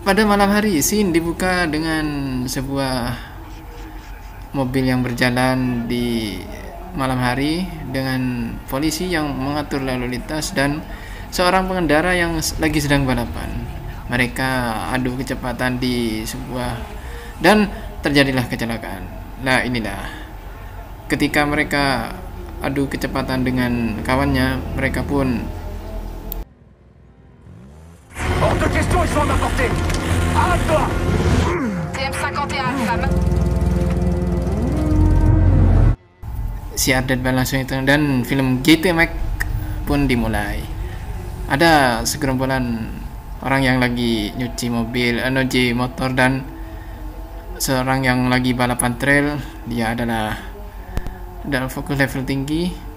Pada malam hari, scene dibuka dengan sebuah mobil yang berjalan di malam hari dengan polisi yang mengatur lalu lintas dan seorang pengendara yang lagi sedang balapan. Mereka adu kecepatan di sebuah dan terjadilah kecelakaan. Nah, inilah ketika mereka adu kecepatan dengan kawannya, mereka pun Hors de question, ils sont à ma portée. Arrête-toi. TM51, femme. si Ardet langsung itu dan film GT Max pun dimulai. Ada segerombolan orang yang lagi nyuci nyuci motor dan seorang yang lagi balapan trail. Dia adalah dalam fokus level tinggi.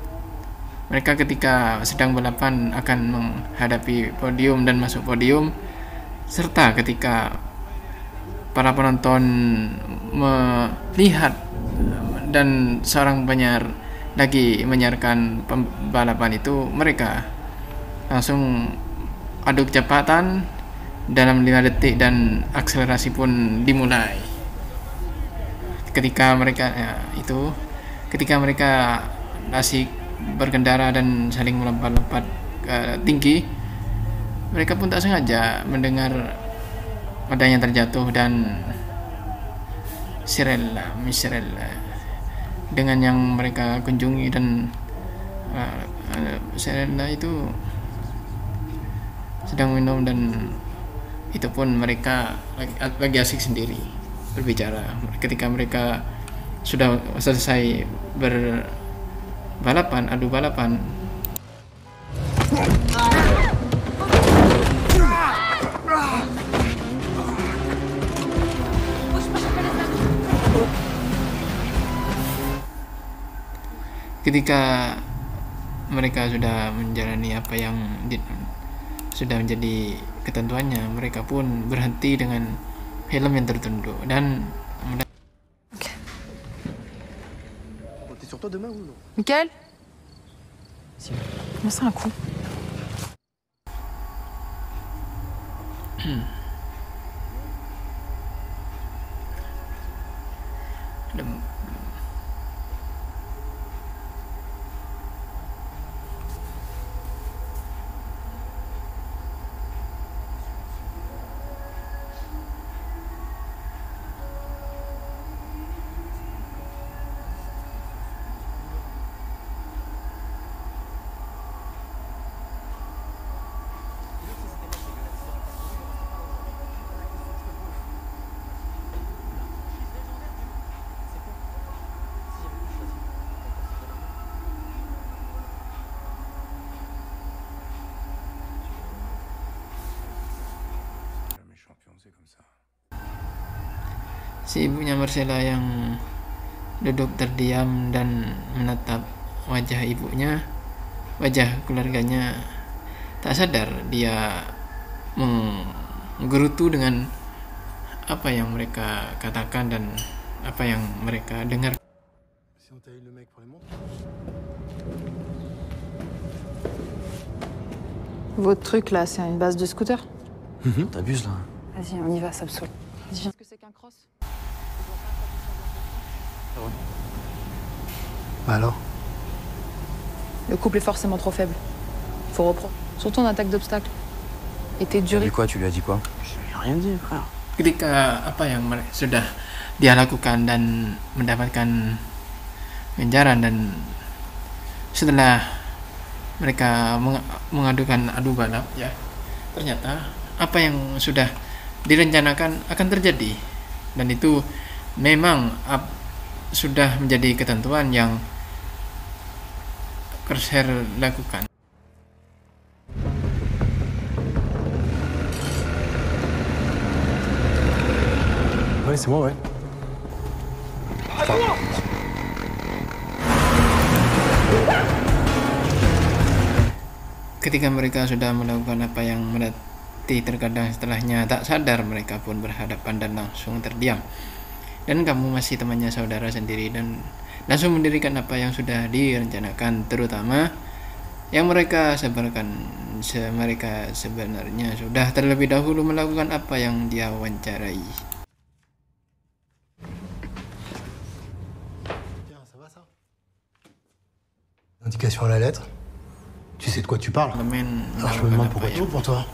Mereka ketika sedang balapan akan menghadapi podium dan masuk podium, serta ketika para penonton melihat dan seorang penyiar lagi menyiarkan balapan itu, mereka langsung adu kecepatan dalam 5 detik dan akselerasi pun dimulai. Ketika mereka asik berkendara dan saling melompat-lompat tinggi, mereka pun tak sengaja mendengar adanya terjatuh dan Misrella dengan yang mereka kunjungi dan Serena itu sedang minum dan itu pun mereka lagi asik sendiri berbicara. Ketika mereka sudah selesai adu balapan, ketika mereka sudah menjalani apa yang sudah menjadi ketentuannya, mereka pun berhenti dengan helm yang tertunduk dan Sur toi demain ou non? Michael? Comment ça, un coup? si ibunya Marcella yang duduk terdiam dan menatap wajah ibunya, wajah keluarganya, tak sadar dia menggerutu dengan apa yang mereka katakan dan apa yang mereka dengar. Votre truc là, c'est une base de scooter? T'abuses là. Vas-y, on y va, ça me saoule. Vas-y, viens. Qu'est-ce que c'est qu'un cross? Bah alors? Le couple est forcément trop faible. Faut reprendre. Surtout en attaque d'obstacles. Et t'es Tu duré. quoi? Tu lui as dit quoi? Je lui ai rien dit, frère. Ketika apa yang sudah dia lakukan dan mendapatkan ganjaran, dan setelah mereka mengadukan adu balap, ya ternyata apa yang sudah direncanakan akan terjadi, dan itu memang sudah menjadi ketentuan yang Crosshair lakukan. Ouais, c'est moi, ouais. Ketika mereka sudah melakukan apa yang menanti, terkadang setelahnya tak sadar mereka pun berhadapan dan langsung terdiam. Dan kamu masih temannya saudara sendiri dan langsung mendirikan apa yang sudah direncanakan, terutama yang mereka sebarkan mereka sebenarnya sudah terlebih dahulu melakukan apa yang dia wawancarai. Tiens, ça va ça? Indication à la lettre. Tu sais de quoi tu parles? Parlemen Alors je me demande pourquoi tout pour toi.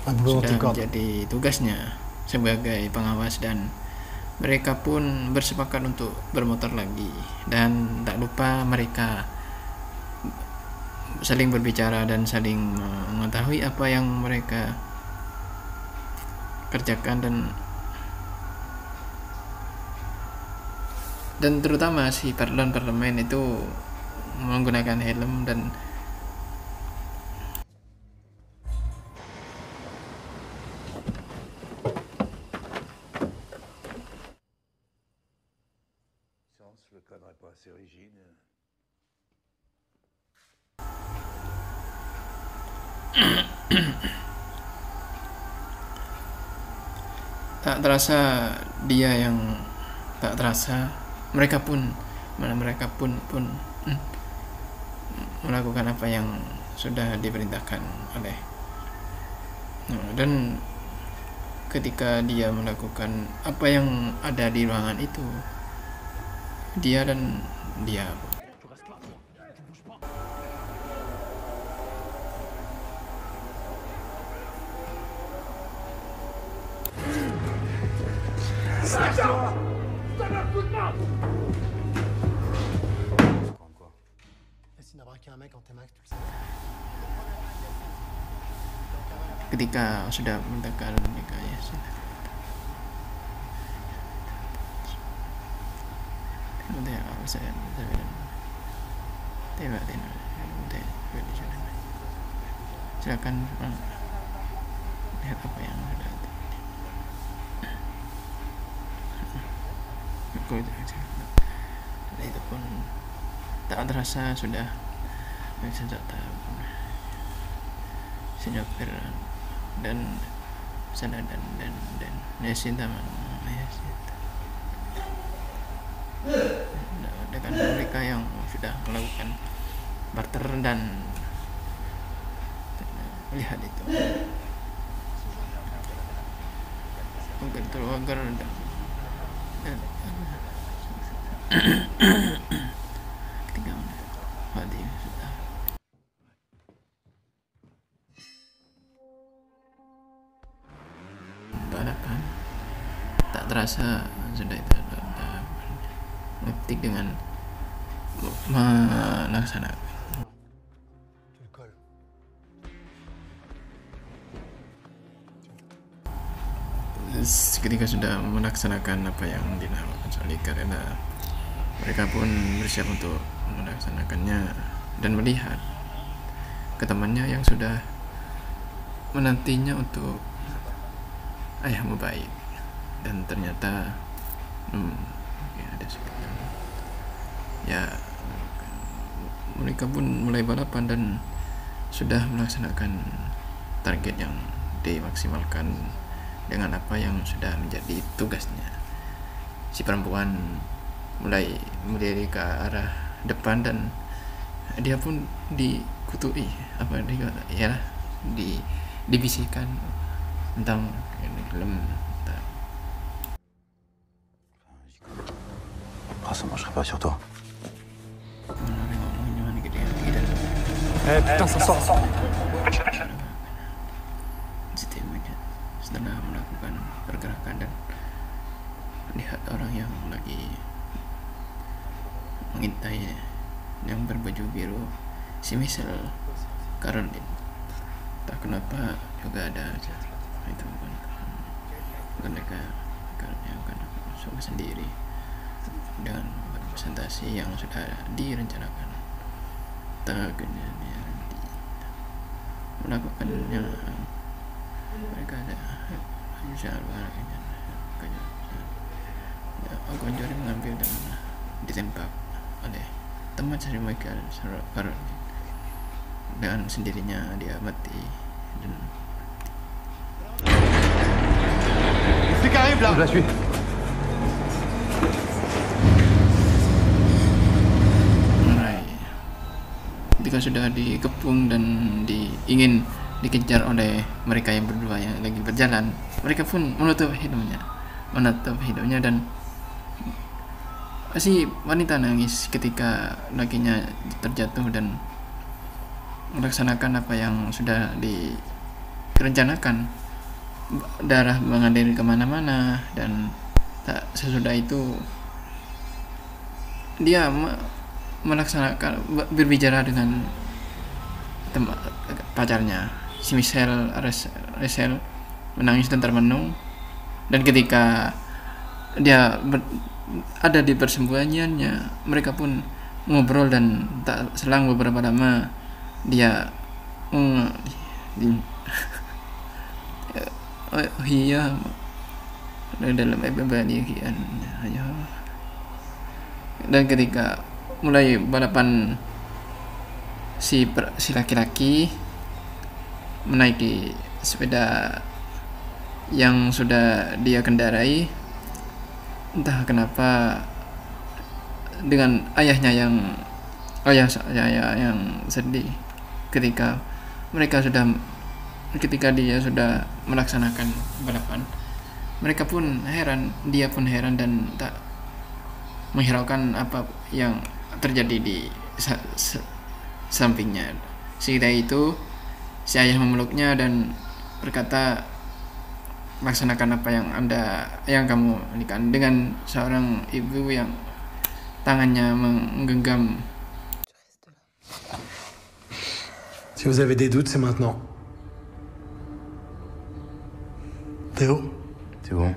Un boulot dans tes sudah cordes. menjadi tugasnya sebagai pengawas, dan mereka pun bersepakat untuk bermotor lagi, dan tak lupa mereka saling berbicara dan saling mengetahui apa yang mereka kerjakan, dan terutama si parlemen itu menggunakan helm dan Le cadre n'est pas assez rigide. tak terasa dia yang tak terasa mereka pun melakukan apa yang sudah diperintahkan oleh, dan ketika dia melakukan apa yang ada di ruangan itu, dia Essaye d'abraquer un mec en T-Max, tu le sais. ketika sudah mendekat menikah, ya sudah. Silakan lihat apa yang sudah dan itu pun tak terasa sudah senjata senyapir dan sana dan Yasinta dengan mereka yang sudah melakukan barter dan melihat itu mungkin terwagar dan ketika mati sudah balapan tak terasa sudah itu ngetik dengan melaksanakan Tu le colles. ketika sudah melaksanakan apa yang dinamakan solid, karena mereka pun bersiap untuk melaksanakannya dan melihat ke temannya yang sudah menantinya untuk ayahmu baik, dan ternyata ya ada sekitar ya mereka pun mulai balapan dan sudah melaksanakan target yang dimaksimalkan dengan apa yang sudah menjadi tugasnya. Si perempuan mulai melirik ke arah depan dan dia pun dikutui apa dia dibisikkan tentang film. Ah, ça marcherait pas sur toi. Eh putain, ça sort. Setelah melakukan pergerakan dan melihat orang yang lagi mengintai yang berbaju biru, si Michelle Caroline, tak kenapa juga ada itu bukan mereka suka sendiri dengan presentasi yang sudah direncanakan, tak melakukannya mereka ada Gonjori mengambil dan ditembak oleh teman dari Michael Caroline, dan sendirinya dia mati. Dan C'est qui arrive là? Je la suis. ketika sudah dikepung dan ingin dikejar oleh mereka yang berdua yang lagi berjalan, mereka pun menutup hidupnya dan si wanita nangis ketika lakinya terjatuh dan melaksanakan apa yang sudah direncanakan. Darah mengalir kemana-mana, dan tak sesudah itu dia melaksanakan berbicara dengan pacarnya, si Rachel menangis dan termenung. Dan ketika dia ada di persembunyiannya, mereka pun ngobrol, dan tak selang beberapa lama dia iya dalam balikian. Dan ketika mulai balapan, si laki-laki menaiki sepeda yang sudah dia kendarai, entah kenapa dengan ayahnya yang sedih ketika dia sudah melaksanakan balapan. Mereka pun heran, dia pun heran dan tak menghiraukan apa yang terjadi di sampingnya. Seketika itu si ayah memeluknya dan berkata, laksanakan apa yang kamu lakukan, dengan seorang ibu yang tangannya menggenggam. Si vous avez des doutes, c'est maintenant. Théo? C'est bon.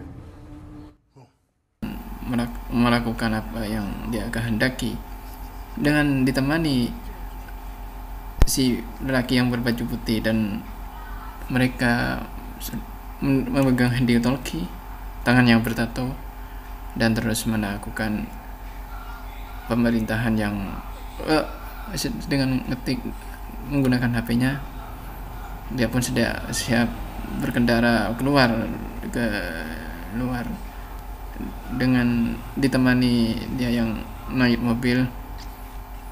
Melakukan apa yang dia kehendaki dengan ditemani si lelaki yang berbaju putih, dan mereka memegang handicalki, tangan yang bertato, dan terus melakukan pemerintahan yang dengan ngetik menggunakan HP-nya. Dia pun sudah siap berkendara keluar ke luar dengan ditemani dia yang naik mobil.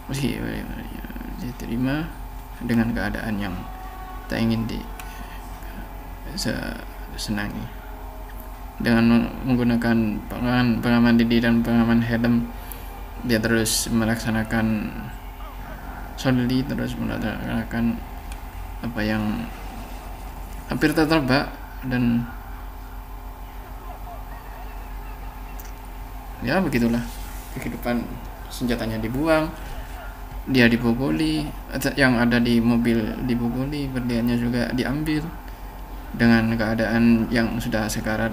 Meski diterima dengan keadaan yang tak ingin senangi. Dengan menggunakan pengaman diri dan pengaman helm, dia terus melaksanakan apa yang hampir tertebak, dan ya begitulah kehidupan. Senjatanya dibuang, dia diboboli, yang ada di mobil diboboli, berliannya juga diambil. Dengan keadaan yang sudah sekarat,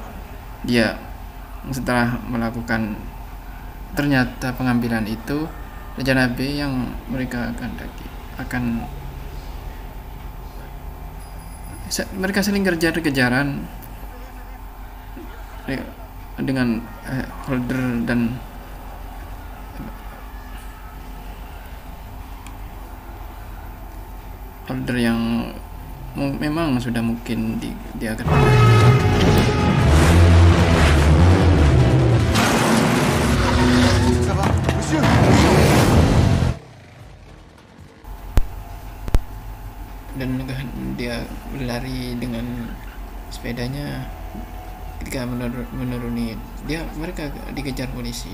dia setelah melakukan, ternyata pengambilan itu rencana B yang mereka mereka saling kejar-kejaran dengan holder yang memang sudah mungkin dia akan dan dia berlari dengan sepedanya. Ketika menuruni, mereka dikejar polisi.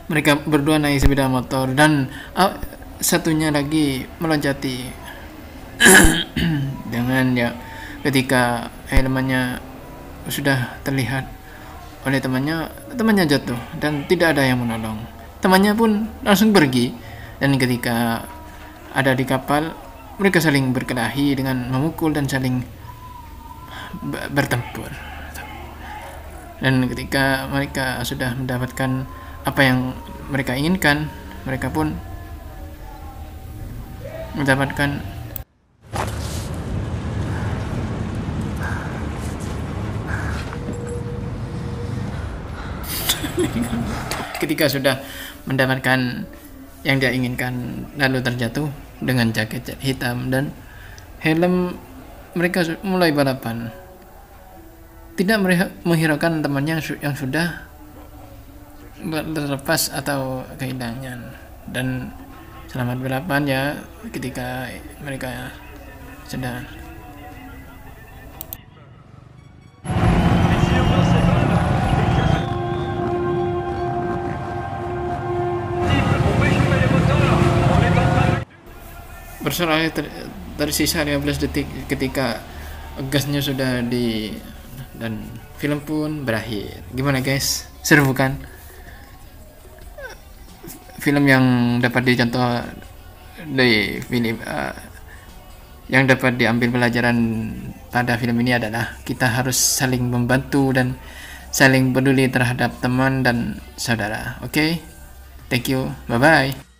Mereka berdua naik sepeda motor, dan satunya lagi meloncati dengan ketika helmnya sudah terlihat oleh temannya jatuh dan tidak ada yang menolong. Temannya pun langsung pergi, dan ketika ada di kapal, mereka saling berkelahi dengan memukul dan saling bertempur. Dan ketika mereka sudah mendapatkan apa yang mereka inginkan, mereka pun mendapatkan ketika sudah mendapatkan yang dia inginkan, lalu terjatuh dengan jaket hitam dan helm mereka mulai balapan. Tidak menghiraukan temannya yang sudah terlepas atau kehilangan. Dan selamat balapan ya ketika mereka sedang berselang tersisa 15 detik ketika gasnya sudah dan film pun berakhir. Gimana guys? Seru bukan? Film yang dapat dicontoh dari film yang dapat diambil pelajaran pada film ini adalah kita harus saling membantu dan saling peduli terhadap teman dan saudara. Oke? Thank you. Bye bye.